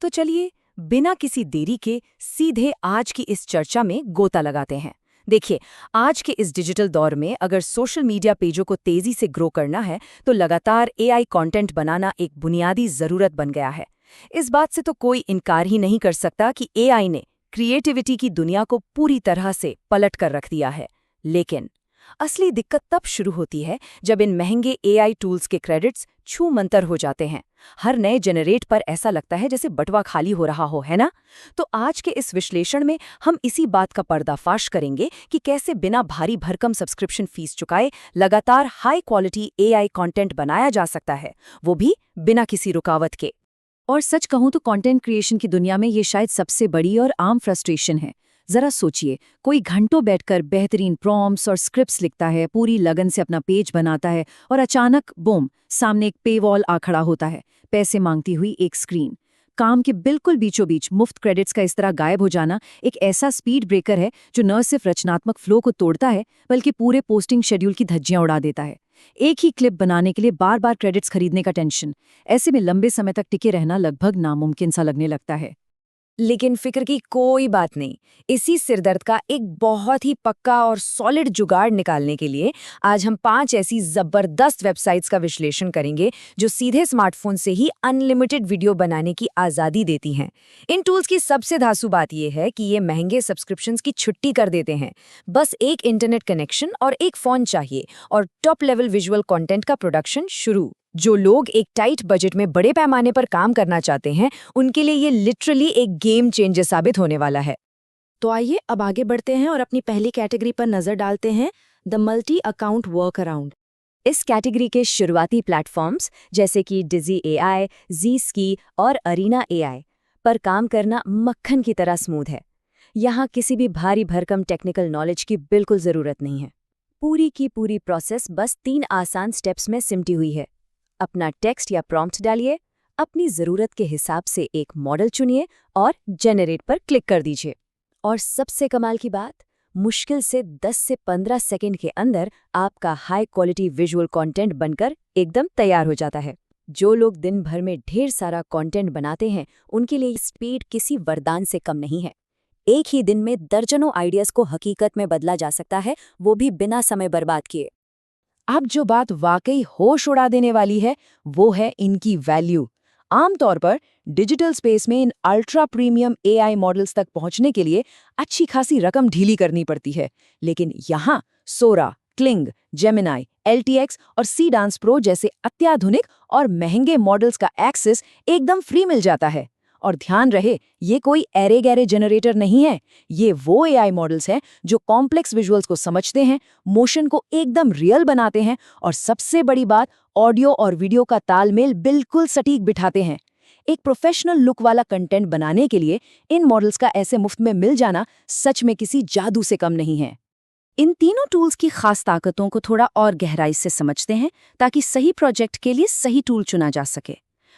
तो चलिए बिना किसी देरी के सीधे आज की इस चर्चा में गोता लगाते हैं। देखिए, आज के इस डिजिटल दौर में अगर सोशल मीडिया पेजों को तेजी से ग्रो करना है तो लगातार एआई कंटेंट बनाना एक बुनियादी जरूरत बन गया है। इस बात से तो कोई इनकार ही नहीं कर सकता कि एआई ने क्रिएटिविटी की दुनिया को पूरी तरह से पलट कर रख दिया है। लेकिन असली दिक्कत तब शुरू होती है जब इन महंगे एआई टूल्स के क्रेडिट्स छूमंतर हो जाते हैं। हर नए जनरेट पर ऐसा लगता है जैसे बटवा खाली हो रहा हो, है ना? तो आज के इस विश्लेषण में हम इसी बात का पर्दाफाश करेंगे कि कैसे बिना भारी भरकम सब्सक्रिप्शन फीस चुकाए लगातार हाई क्वालिटी एआई कंटेंट बनाया जा सकता है, वो भी बिना किसी रुकावट के। और सच कहूं तो कंटेंट क्रिएशन की दुनिया में ये शायद सबसे बड़ी और आम फ्रस्ट्रेशन है। जरा सोचिए, कोई घंटों बैठकर बेहतरीन प्रॉम्प्ट्स और स्क्रिप्ट्स लिखता है, पूरी लगन से अपना पेज बनाता है और अचानक बूम, सामने एक पेवॉल आ खड़ा होता है, पैसे मांगती हुई एक स्क्रीन। काम के बिल्कुल बीचों बीच मुफ्त क्रेडिट्स का इस तरह गायब हो जाना एक ऐसा स्पीड ब्रेकर है जो न सिर्फ रचनात्मक फ्लो को तोड़ता है बल्कि पूरे पोस्टिंग शेड्यूल की धज्जियां उड़ा देता है। एक ही क्लिप बनाने के लिए बार बार क्रेडिट्स खरीदने का टेंशन, ऐसे में लंबे समय तक टिके रहना लगभग नामुमकिन सा लगने लगता है। लेकिन फिक्र की कोई बात नहीं। इसी सिरदर्द का एक बहुत ही पक्का और सॉलिड जुगाड़ निकालने के लिए आज हम 5 ऐसी जबरदस्त वेबसाइट्स का विश्लेषण करेंगे जो सीधे स्मार्टफोन से ही अनलिमिटेड वीडियो बनाने की आज़ादी देती हैं। इन टूल्स की सबसे धांसू बात यह है कि ये महंगे सब्सक्रिप्शंस की छुट्टी कर देते हैं। बस एक इंटरनेट कनेक्शन और एक फ़ोन चाहिए और टॉप लेवल विजुअल कंटेंट का प्रोडक्शन शुरू। जो लोग एक टाइट बजट में बड़े पैमाने पर काम करना चाहते हैं, उनके लिए ये लिटरली एक गेम चेंजर साबित होने वाला है। तो आइए अब आगे बढ़ते हैं और अपनी पहली कैटेगरी पर नजर डालते हैं, the multi account work around. इस कैटेगरी के शुरुआती प्लेटफॉर्म्स जैसे कि डिजी एआई, ज़ी और अरीना एआई पर काम करना मक्खन की तरह स्मूथ है। यहाँ किसी भी भारी भरकम टेक्निकल नॉलेज की बिल्कुल ज़रूरत नहीं है। पूरी की पूरी प्रोसेस बस 3 आसान स्टेप्स में सिमटी हुई है। अपना टेक्स्ट या प्रॉम्प्ट डालिए, अपनी ज़रूरत के हिसाब से एक मॉडल चुनिए और जनरेट पर क्लिक कर दीजिए। और सबसे कमाल की बात, मुश्किल से 10 से 15 सेकंड के अंदर आपका हाई क्वालिटी विजुअल कंटेंट बनकर एकदम तैयार हो जाता है। जो लोग दिन भर में ढेर सारा कंटेंट बनाते हैं, उनके लिए स्पीड किसी वरदान से कम नहीं है। एक ही दिन में दर्जनों आइडियाज़ को हकीकत में बदला जा सकता है, वो भी बिना समय बर्बाद किए। अब जो बात वाकई होश उड़ा देने वाली है वो है इनकी वैल्यू। आमतौर पर डिजिटल स्पेस में इन अल्ट्रा प्रीमियम एआई मॉडल्स तक पहुंचने के लिए अच्छी खासी रकम ढीली करनी पड़ती है, लेकिन यहाँ सोरा, क्लिंग, जेमिनाई, एलटीएक्स और सी डांस प्रो जैसे अत्याधुनिक और महंगे मॉडल्स का एक्सेस एकदम फ्री मिल जाता है। और ध्यान रहे, ये कोई एरे गैरे जनरेटर नहीं है, ये वो एआई मॉडल्स हैं जो कॉम्प्लेक्स विजुअल्स को समझते हैं, मोशन को एकदम रियल बनाते हैं और सबसे बड़ी बात, ऑडियो और वीडियो का तालमेल बिल्कुल सटीक बिठाते हैं। एक प्रोफेशनल लुक वाला कंटेंट बनाने के लिए इन मॉडल्स का ऐसे मुफ्त में मिल जाना सच में किसी जादू से कम नहीं है। इन तीनों टूल्स की खास ताकतों को थोड़ा और गहराई से समझते हैं ताकि सही प्रोजेक्ट के लिए सही टूल चुना जा सके।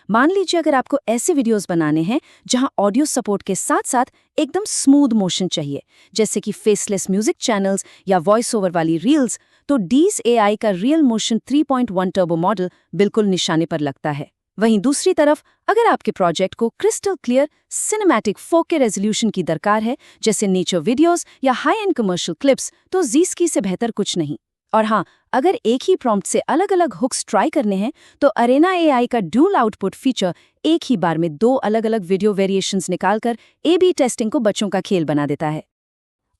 मान लीजिए अगर आपको ऐसे वीडियोस बनाने हैं जहां ऑडियो सपोर्ट के साथ साथ एकदम स्मूथ मोशन चाहिए, जैसे कि फेसलेस म्यूजिक चैनल्स या वॉइस ओवर वाली रील्स, तो डीज एआई का रियल मोशन 3.1 टर्बो मॉडल बिल्कुल निशाने पर लगता है। वहीं दूसरी तरफ अगर आपके प्रोजेक्ट को crystal clear cinematic 4K resolution की दरकार है, जैसे नेचर वीडियोस या हाई एंड कमर्शियल क्लिप्स, तो ज़ी से बेहतर कुछ नहीं। और हाँ, अगर एक ही प्रॉम्प्ट से अलग अलग हुक्स ट्राई करने हैं तो अरेना एआई का ड्यूल आउटपुट फीचर एक ही बार में 2 अलग अलग वीडियो वेरिएशंस निकालकर ए/बी टेस्टिंग को बच्चों का खेल बना देता है।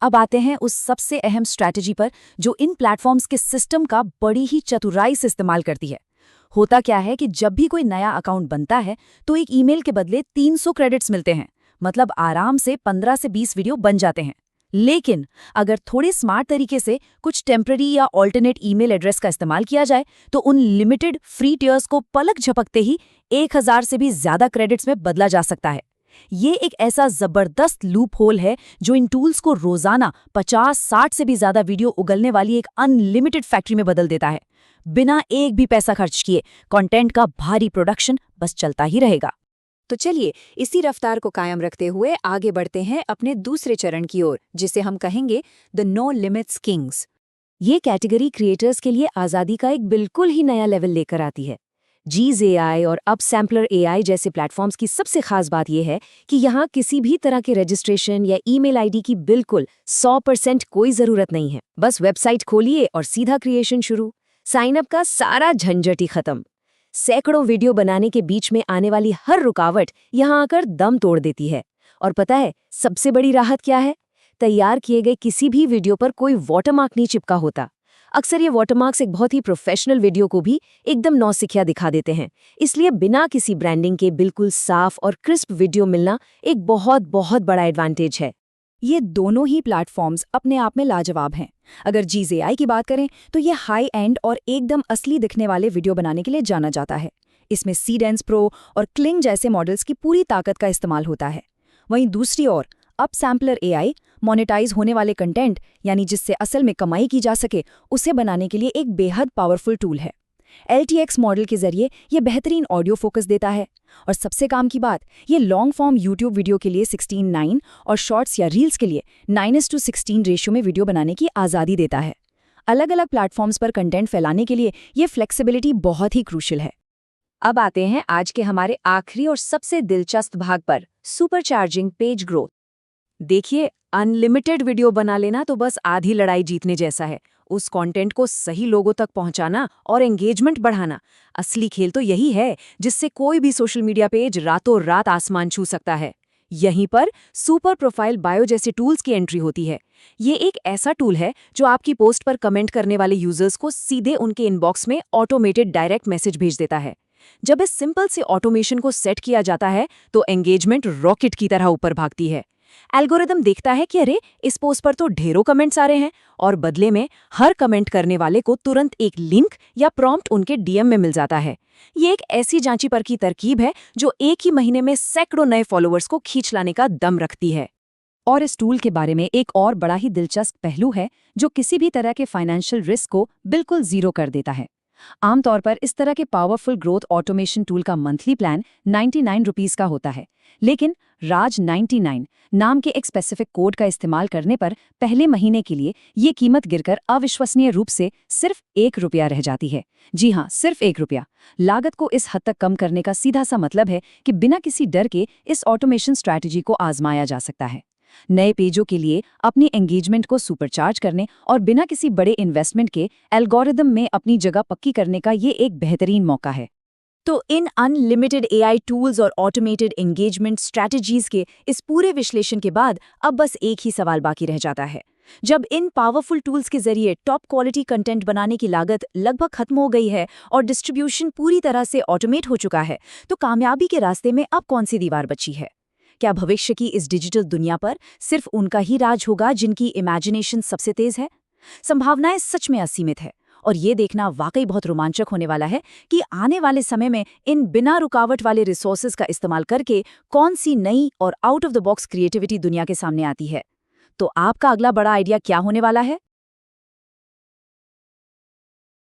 अब आते हैं उस सबसे अहम स्ट्रैटेजी पर जो इन प्लेटफॉर्म्स के सिस्टम का बड़ी ही चतुराई से इस्तेमाल करती है। होता क्या है कि जब भी कोई नया अकाउंट बनता है तो एक ईमेल के बदले 300 क्रेडिट्स मिलते हैं, मतलब आराम से 15 से 20 वीडियो बन जाते हैं। लेकिन अगर थोड़े स्मार्ट तरीके से कुछ टेम्पररी या ऑल्टरनेट ईमेल एड्रेस का इस्तेमाल किया जाए तो उन लिमिटेड फ्री टियर्स को पलक झपकते ही 1000 से भी ज्यादा क्रेडिट्स में बदला जा सकता है। ये एक ऐसा जबरदस्त लूप होल है जो इन टूल्स को रोजाना 50-60 से भी ज्यादा वीडियो उगलने वाली एक अनलिमिटेड फैक्ट्री में बदल देता है। बिना एक भी पैसा खर्च किए कंटेंट का भारी प्रोडक्शन बस चलता ही रहेगा। तो चलिए इसी रफ्तार को कायम रखते हुए आगे बढ़ते हैं अपने दूसरे चरण की ओर, जिसे हम कहेंगे द नो लिमिट्स किंग्स। ये कैटेगरी क्रिएटर्स के लिए आज़ादी का एक बिल्कुल ही नया लेवल लेकर आती है। जीज एआई और अब सैम्पलर एआई जैसे प्लेटफॉर्म्स की सबसे खास बात यह है कि यहाँ किसी भी तरह के रजिस्ट्रेशन या ईमेल आईडी की बिल्कुल 100% कोई ज़रूरत नहीं है। बस वेबसाइट खोलिए और सीधा क्रिएशन शुरू। साइन अप का सारा झंझट ही खत्म। सैकड़ों वीडियो बनाने के बीच में आने वाली हर रुकावट यहाँ आकर दम तोड़ देती है। और पता है सबसे बड़ी राहत क्या है? तैयार किए गए किसी भी वीडियो पर कोई वाटरमार्क नहीं चिपका होता। अक्सर ये वाटरमार्क्स एक बहुत ही प्रोफेशनल वीडियो को भी एकदम नौसिखिया दिखा देते हैं। इसलिए बिना किसी ब्रांडिंग के बिल्कुल साफ और क्रिस्प वीडियो मिलना एक बहुत बहुत बड़ा एडवांटेज है। ये दोनों ही प्लेटफॉर्म्स अपने आप में लाजवाब हैं। अगर जीज एआई की बात करें तो ये हाई एंड और एकदम असली दिखने वाले वीडियो बनाने के लिए जाना जाता है। इसमें सीडेंस प्रो और क्लिंग जैसे मॉडल्स की पूरी ताकत का इस्तेमाल होता है। वहीं दूसरी ओर अब सैम्पलर एआई मोनेटाइज होने वाले कंटेंट यानी जिससे असल में कमाई की जा सके उसे बनाने के लिए एक बेहद पावरफुल टूल है। LTX मॉडल के जरिए ये बेहतरीन ऑडियो फोकस देता है और सबसे काम की बात ये लॉन्ग फॉर्म यूट्यूब वीडियो के लिए 16:9 और शॉर्ट्स या रील्स के लिए 9:16 रेशियो में वीडियो बनाने की आज़ादी देता है। अलग अलग प्लेटफॉर्म्स पर कंटेंट फैलाने के लिए ये फ्लेक्सिबिलिटी बहुत ही क्रूशियल है। अब आते हैं आज के हमारे आखिरी और सबसे दिलचस्प भाग पर, सुपरचार्जिंग पेज ग्रोथ। देखिए, अनलिमिटेड वीडियो बना लेना तो बस आधी लड़ाई जीतने जैसा है। उस कंटेंट को सही लोगों तक पहुंचाना और एंगेजमेंट बढ़ाना, असली खेल तो यही है जिससे कोई भी सोशल मीडिया पेज रातों रात आसमान छू सकता है। यहीं पर सुपर प्रोफाइल बायो जैसे टूल्स की एंट्री होती है। ये एक ऐसा टूल है जो आपकी पोस्ट पर कमेंट करने वाले यूजर्स को सीधे उनके इनबॉक्स में ऑटोमेटेड डायरेक्ट मैसेज भेज देता है। जब इस सिंपल से ऑटोमेशन को सेट किया जाता है तो एंगेजमेंट रॉकेट की तरह ऊपर भागती है। एल्गोरिदम देखता है कि अरे इस पोस्ट पर तो ढेरों कमेंट्स आ रहे हैं और बदले में हर कमेंट करने वाले को तुरंत एक लिंक या प्रॉम्प्ट उनके डीएम में मिल जाता है। ये एक ऐसी जांची परखी तरकीब है जो एक ही महीने में सैकड़ों नए फॉलोअर्स को खींच लाने का दम रखती है। और इस टूल के बारे में एक और बड़ा ही दिलचस्प पहलू है जो किसी भी तरह के फाइनेंशियल रिस्क को बिल्कुल जीरो कर देता है। आमतौर पर इस तरह के पावरफुल ग्रोथ ऑटोमेशन टूल का मंथली प्लान 99 रुपीस का होता है, लेकिन राज 99 नाम के एक स्पेसिफिक कोड का इस्तेमाल करने पर पहले महीने के लिए ये कीमत गिरकर अविश्वसनीय रूप से सिर्फ ₹1 रह जाती है। जी हाँ, सिर्फ ₹1। लागत को इस हद तक कम करने का सीधा सा मतलब है कि बिना किसी डर के इस ऑटोमेशन स्ट्रैटेजी को आजमाया जा सकता है। नए पेजों के लिए अपनी एंगेजमेंट को सुपरचार्ज करने और बिना किसी बड़े इन्वेस्टमेंट के एल्गोरिदम में अपनी जगह पक्की करने का ये एक बेहतरीन मौका है। तो इन अनलिमिटेड एआई टूल्स और ऑटोमेटेड एंगेजमेंट स्ट्रैटेजीज के इस पूरे विश्लेषण के बाद अब बस एक ही सवाल बाकी रह जाता है। जब इन पावरफुल टूल्स के जरिए टॉप क्वालिटी कंटेंट बनाने की लागत लगभग खत्म हो गई है और डिस्ट्रीब्यूशन पूरी तरह से ऑटोमेट हो चुका है, तो कामयाबी के रास्ते में अब कौन सी दीवार बची है? क्या भविष्य की इस डिजिटल दुनिया पर सिर्फ उनका ही राज होगा जिनकी इमेजिनेशन सबसे तेज है? संभावनाएं सच में असीमित है और ये देखना वाकई बहुत रोमांचक होने वाला है कि आने वाले समय में इन बिना रुकावट वाले रिसोर्सेज का इस्तेमाल करके कौन सी नई और out of the box creativity दुनिया के सामने आती है। तो आपका अगला बड़ा आइडिया क्या होने वाला है?